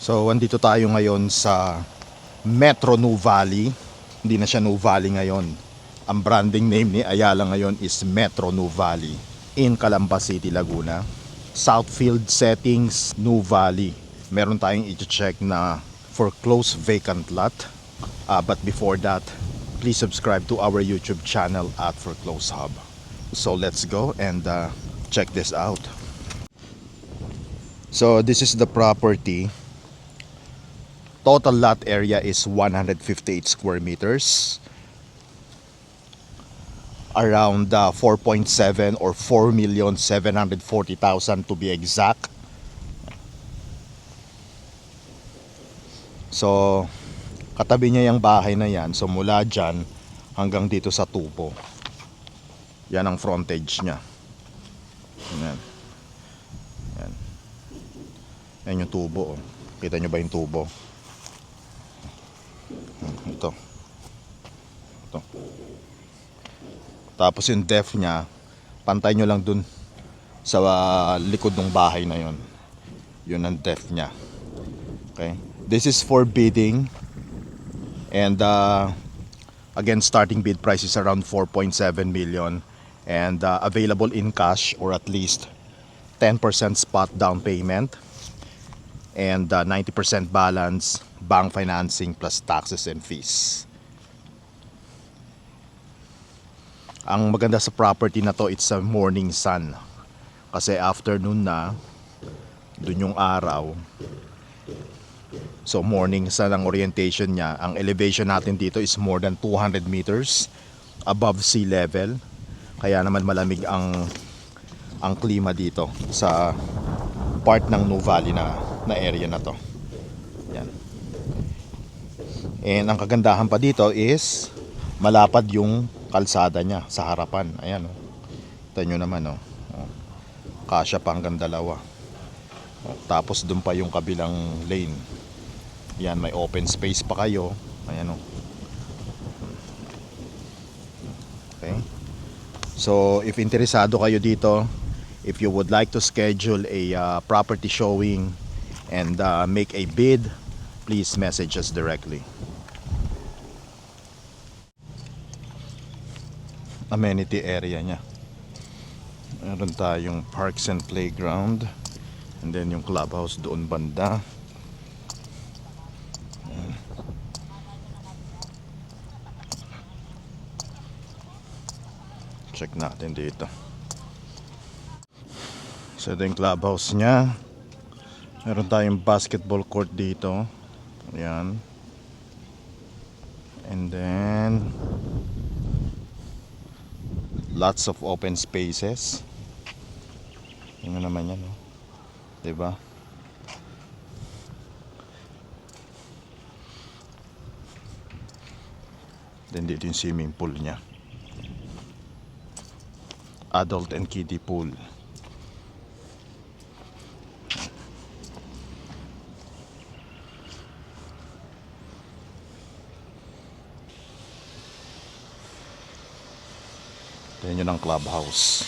So, andito tayo ngayon sa Metro Nu Valley. Hindi na siya Nu Valley ngayon. Ang branding name ni Ayala ngayon is Metro Nu Valley in Calamba City, Laguna. Southfield settings, Nu Valley. Meron tayong i-check na foreclosed vacant lot. But before that, please subscribe to our YouTube channel at Foreclosed Hub. So let's go and check this out. So this is the property. Total lot area is 158 square meters. Around 4.7 or 4,740,000 to be exact. So katabi niya yung bahay na yan. So mula dyan hanggang dito sa tubo. Yan ang frontage niya. Yan. Yan. Yan yung tubo. Oh. Kita nyo ba yung tubo? Ito. Ito. Tapos yung depth niya, pantay nyo lang dun sa likod ng bahay na yon. Yun ang depth niya. Okay. This is for bidding. And again, starting bid price is around 4.7 million. And available in cash or at least 10% spot down payment. And 90% balance, bank financing plus taxes and fees. Ang maganda sa property na to, it's a morning sun. Kasi afternoon na, dun yung araw. So morning sun ang orientation niya. Ang elevation natin dito is more than 200 meters above sea level. Kaya naman malamig ang klima dito sa part ng Nu Valley na area na to. Yan. And ang kagandahan pa dito is malapad yung kalsada niya sa harapan. Ayan, oh. Kita nyo naman, oh. Kasya pa hanggang dalawa. Tapos dun pa yung kabilang lane. Yan, may open space pa kayo. Ayan, oh. Okay. So if interesado kayo dito, if you would like to schedule a property showing and make a bid, please message us directly. Amenity area niya. Meron tayong parks and playground. And then yung clubhouse doon banda. Check natin dito. So ito yung clubhouse niya. Meron tayong basketball court dito. Ayan. And then lots of open spaces. Yun naman yan, no? Diba? Then dito yung swimming pool niya. Adult and kiddie pool. Yan yun ang clubhouse.